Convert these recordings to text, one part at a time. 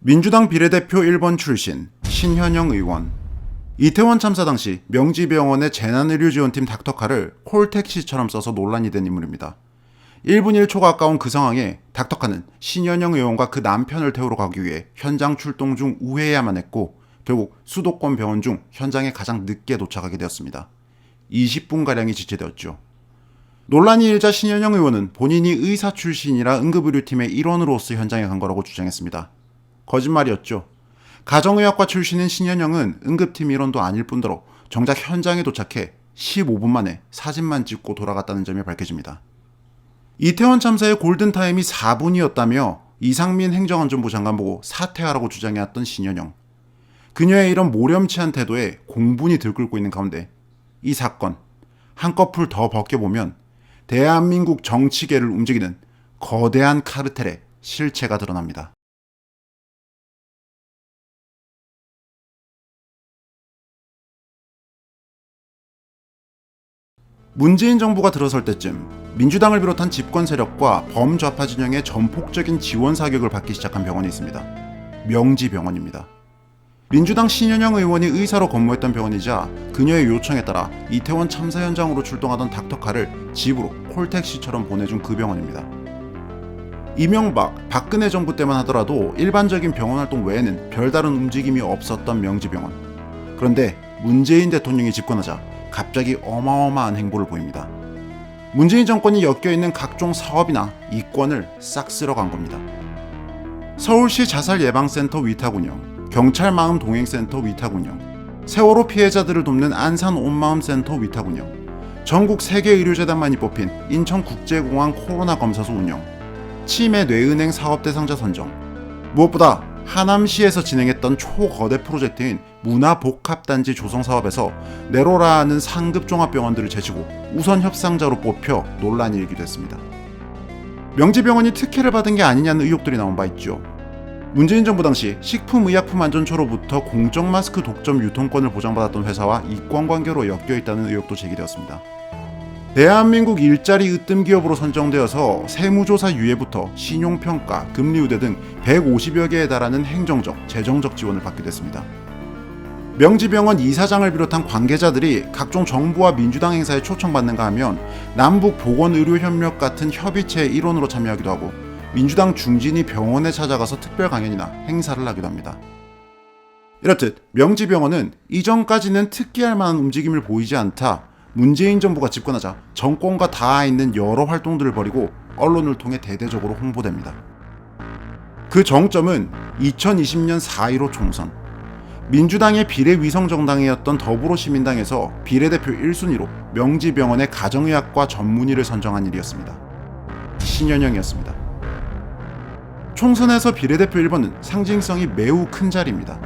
민주당 비례대표 1번 출신 신현영 의원. 이태원 참사 당시 명지병원의 재난의료지원팀 닥터카를 콜택시처럼 써서 논란이 된 인물입니다. 1분 1초가 아까운 그 상황에 닥터카는 신현영 의원과 그 남편을 태우러 가기 위해 현장 출동 중 우회해야만 했고 결국 수도권 병원 중 현장에 가장 늦게 도착하게 되었습니다. 20분가량이 지체되었죠. 논란이 일자 신현영 의원은 본인이 의사 출신이라 응급의료팀의 일원으로서 현장에 간 거라고 주장했습니다. 거짓말이었죠. 가정의학과 출신인 신현영은 응급팀 일원도 아닐 뿐더러 정작 현장에 도착해 15분 만에 사진만 찍고 돌아갔다는 점이 밝혀집니다. 이태원 참사의 골든타임이 4분이었다며 이상민 행정안전부 장관 보고 사퇴하라고 주장해왔던 신현영. 그녀의 이런 모렴치한 태도에 공분이 들끓고 있는 가운데 이 사건 한꺼풀 더 벗겨보면 대한민국 정치계를 움직이는 거대한 카르텔의 실체가 드러납니다. 문재인 정부가 들어설 때쯤 민주당을 비롯한 집권 세력과 범좌파 진영의 전폭적인 지원 사격을 받기 시작한 병원이 있습니다. 명지병원입니다. 민주당 신현영 의원이 의사로 근무했던 병원이자 그녀의 요청에 따라 이태원 참사 현장으로 출동하던 닥터카를 집으로 콜택시처럼 보내준 그 병원입니다. 이명박, 박근혜 정부 때만 하더라도 일반적인 병원 활동 외에는 별다른 움직임이 없었던 명지병원. 그런데 문재인 대통령이 집권하자 갑자기 어마어마한 행보를 보입니다. 문재인 정권이 엮여있는 각종 사업이나 이권을 싹 쓸어간 겁니다. 서울시 자살예방센터 위탁 운영, 경찰 마음 동행센터 위탁 운영, 세월호 피해자들을 돕는 안산 온마음센터 위탁 운영, 전국 세계의료재단만이 뽑힌 인천국제공항 코로나 검사소 운영, 치매 뇌은행 사업 대상자 선정, 무엇보다 하남시에서 진행했던 초거대 프로젝트인 문화복합단지 조성 사업에서 네로라는 상급 종합병원들을 제치고 우선 협상자로 뽑혀 논란이 일기도 했습니다. 명지병원이 특혜를 받은 게 아니냐는 의혹들이 나온 바 있죠. 문재인 정부 당시 식품의약품안전처로부터 공적 마스크 독점 유통권을 보장받았던 회사와 이권관계로 엮여있다는 의혹도 제기되었습니다. 대한민국 일자리 으뜸 기업으로 선정되어서 세무조사 유예부터 신용평가, 금리 우대 등 150여 개에 달하는 행정적, 재정적 지원을 받게 됐습니다. 명지병원 이사장을 비롯한 관계자들이 각종 정부와 민주당 행사에 초청받는가 하면 남북 보건의료협력 같은 협의체의 일원으로 참여하기도 하고 민주당 중진이 병원에 찾아가서 특별 강연이나 행사를 하기도 합니다. 이렇듯 명지병원은 이전까지는 특기할 만한 움직임을 보이지 않다 문재인 정부가 집권하자 정권과 닿아 있는 여러 활동들을 벌이고 언론을 통해 대대적으로 홍보됩니다. 그 정점은 2020년 4.15 총선. 민주당의 비례위성정당이었던 더불어시민당에서 비례대표 1순위로 명지병원의 가정의학과 전문의를 선정한 일이었습니다. 신현영이었습니다. 총선에서 비례대표 1번은 상징성이 매우 큰 자리입니다.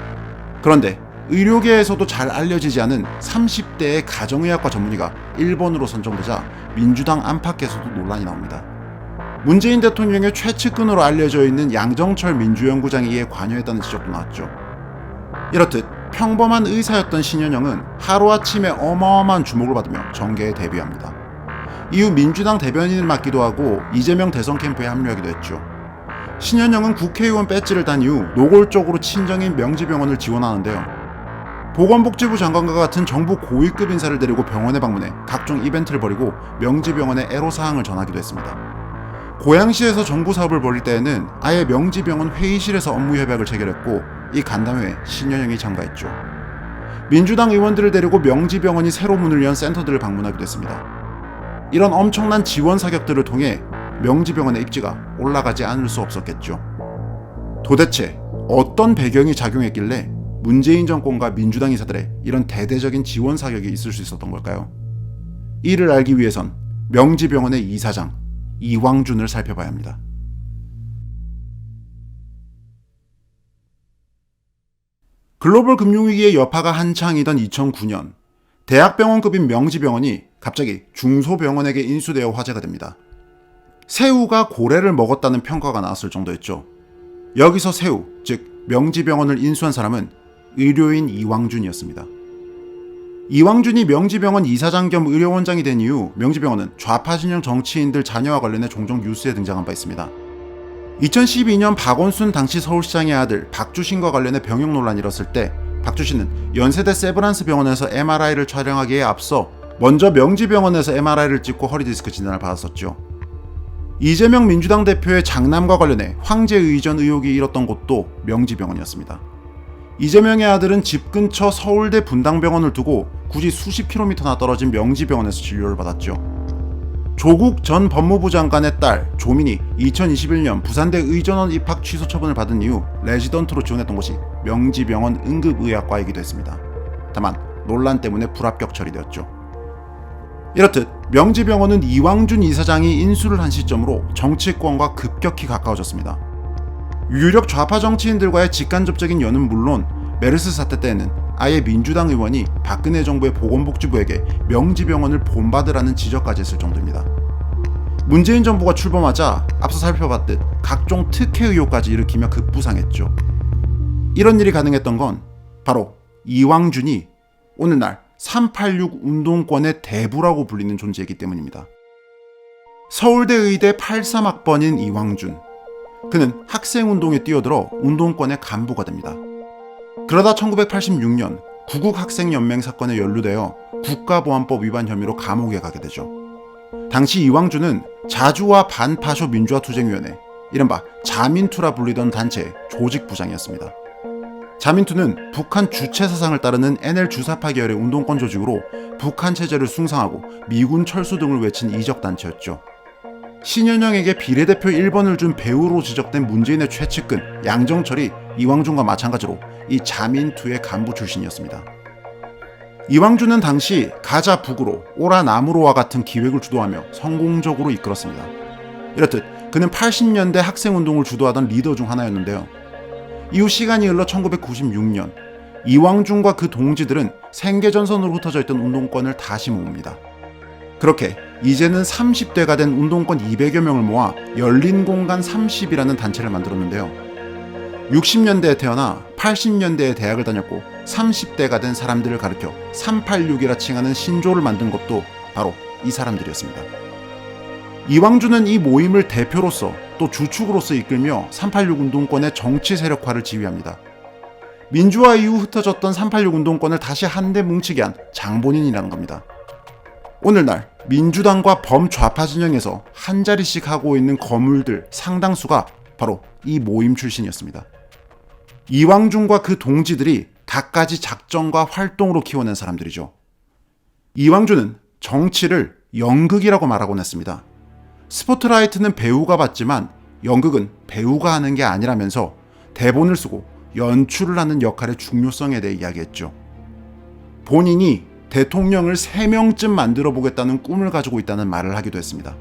그런데 의료계에서도 잘 알려지지 않은 30대의 가정의학과 전문의가 1번으로 선정되자 민주당 안팎에서도 논란이 나옵니다. 문재인 대통령의 최측근으로 알려져 있는 양정철 민주연구장이 이에 관여했다는 지적도 나왔죠. 이렇듯 평범한 의사였던 신현영은 하루아침에 어마어마한 주목을 받으며 정계에 데뷔합니다. 이후 민주당 대변인을 맡기도 하고 이재명 대선 캠프에 합류하기도 했죠. 신현영은 국회의원 배지를 단 이후 노골적으로 친정인 명지병원을 지원하는데요. 보건복지부 장관과 같은 정부 고위급 인사를 데리고 병원에 방문해 각종 이벤트를 벌이고 명지병원의 애로사항을 전하기도 했습니다. 고양시에서 정부 사업을 벌일 때에는 아예 명지병원 회의실에서 업무 협약을 체결했고 이 간담회에 신현영이 참가했죠. 민주당 의원들을 데리고 명지병원이 새로 문을 연 센터들을 방문하기도 했습니다. 이런 엄청난 지원 사격들을 통해 명지병원의 입지가 올라가지 않을 수 없었겠죠. 도대체 어떤 배경이 작용했길래 문재인 정권과 민주당 인사들의 이런 대대적인 지원 사격이 있을 수 있었던 걸까요? 이를 알기 위해선 명지병원의 이사장 이왕준을 살펴봐야 합니다. 글로벌 금융위기의 여파가 한창이던 2009년 대학병원급인 명지병원이 갑자기 중소병원에게 인수되어 화제가 됩니다. 새우가 고래를 먹었다는 평가가 나왔을 정도였죠. 여기서 새우, 즉 명지병원을 인수한 사람은 의료인 이왕준이었습니다. 이왕준이 명지병원 이사장 겸 의료원장이 된 이후 명지병원은 좌파 진영 정치인들 자녀와 관련해 종종 뉴스에 등장한 바 있습니다. 2012년 박원순 당시 서울시장의 아들 박주신과 관련해 병역 논란이 일었을 때 박주신은 연세대 세브란스 병원에서 MRI를 촬영하기에 앞서 먼저 명지병원에서 MRI를 찍고 허리디스크 진단을 받았었죠. 이재명 민주당 대표의 장남과 관련해 황제 의전 의혹이 일었던 곳도 명지병원이었습니다. 이재명의 아들은 집 근처 서울대 분당병원을 두고 굳이 수십 킬로미터나 떨어진 명지병원에서 진료를 받았죠. 조국 전 법무부 장관의 딸 조민이 2021년 부산대 의전원 입학 취소 처분을 받은 이후 레지던트로 지원했던 곳이 명지병원 응급의학과이기도 했습니다. 다만 논란 때문에 불합격 처리되었죠. 이렇듯 명지병원은 이왕준 이사장이 인수를 한 시점으로 정치권과 급격히 가까워졌습니다. 유력 좌파 정치인들과의 직간접적인 연은 물론 메르스 사태 때에는 아예 민주당 의원이 박근혜 정부의 보건복지부에게 명지병원을 본받으라는 지적까지 했을 정도입니다. 문재인 정부가 출범하자 앞서 살펴봤듯 각종 특혜 의혹까지 일으키며 급부상했죠. 이런 일이 가능했던 건 바로 이왕준이 오늘날 386 운동권의 대부라고 불리는 존재이기 때문입니다. 서울대 의대 83학번인 이왕준. 그는 학생운동에 뛰어들어 운동권의 간부가 됩니다. 그러다 1986년 구국학생연맹 사건에 연루되어 국가보안법 위반 혐의로 감옥에 가게 되죠. 당시 이왕준은 자주와 반파쇼 민주화투쟁위원회, 이른바 자민투라 불리던 단체의 조직부장이었습니다. 자민투는 북한 주체사상을 따르는 NL 주사파 계열의 운동권 조직으로 북한 체제를 숭상하고 미군 철수 등을 외친 이적단체였죠. 신현영에게 비례대표 1번을 준 배우로 지적된 문재인의 최측근 양정철이 이왕준과 마찬가지로 이 자민투의 간부 출신이었습니다. 이왕준은 당시 가자 북으로 오라 남으로와 같은 기획을 주도하며 성공적으로 이끌었습니다. 이렇듯 그는 80년대 학생운동을 주도하던 리더 중 하나였는데요. 이후 시간이 흘러 1996년 이왕준과 그 동지들은 생계전선으로 흩어져 있던 운동권을 다시 모읍니다. 그렇게 이제는 30대가 된 운동권 200여 명을 모아 열린공간 30이라는 단체를 만들었는데요. 60년대에 태어나 80년대에 대학을 다녔고 30대가 된 사람들을 가리켜 386이라 칭하는 신조를 만든 것도 바로 이 사람들이었습니다. 이왕준은 이 모임을 대표로서 또 주축으로서 이끌며 386 운동권의 정치 세력화를 지휘합니다. 민주화 이후 흩어졌던 386 운동권을 다시 한데 뭉치게 한 장본인이라는 겁니다. 오늘날 민주당과 범좌파 진영에서 한 자리씩 하고 있는 거물들 상당수가 바로 이 모임 출신이었습니다. 이왕준과 그 동지들이 갖가지 작정과 활동으로 키워낸 사람들이죠. 이왕준은 정치를 연극이라고 말하곤 했습니다. 스포트라이트는 배우가 받지만 연극은 배우가 하는 게 아니라면서 대본을 쓰고 연출을 하는 역할의 중요성에 대해 이야기했죠. 본인이 대통령을 3명쯤 만들어 보겠다는 꿈을 가지고 있다는 말을 하기도 했습니다.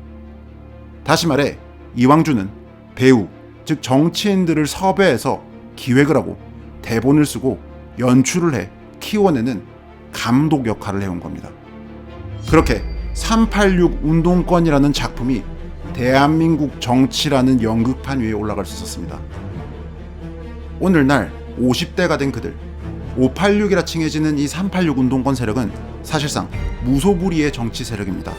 다시 말해 이왕준은 배우, 즉 정치인들을 섭외해서 기획을 하고 대본을 쓰고 연출을 해 키워내는 감독 역할을 해온 겁니다. 그렇게 386 운동권이라는 작품이 대한민국 정치라는 연극판 위에 올라갈 수 있었습니다. 오늘날 50대가 된 그들, 586이라 칭해지는 이 386 운동권 세력은 사실상 무소불위의 정치 세력입니다.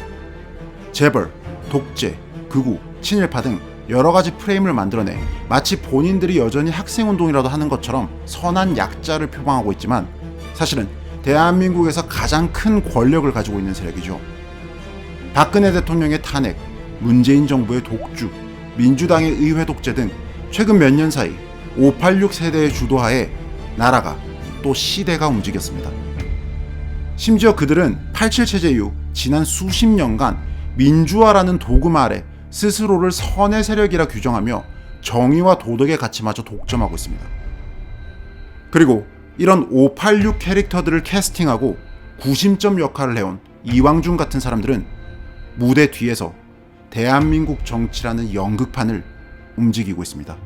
재벌, 독재, 극우, 친일파 등 여러가지 프레임을 만들어내 마치 본인들이 여전히 학생운동이라도 하는 것처럼 선한 약자를 표방하고 있지만 사실은 대한민국에서 가장 큰 권력을 가지고 있는 세력이죠. 박근혜 대통령의 탄핵, 문재인 정부의 독주, 민주당의 의회 독재 등 최근 몇 년 사이 586 세대의 주도하에 나라가 또 시대가 움직였습니다. 심지어 그들은 87 체제 이후 지난 수십 년간 민주화라는 도구마 아래 스스로를 선의 세력이라 규정하며 정의와 도덕의 가치마저 독점하고 있습니다. 그리고 이런 586 캐릭터들을 캐스팅하고 구심점 역할을 해온 이왕준 같은 사람들은 무대 뒤에서 대한민국 정치라는 연극판을 움직이고 있습니다.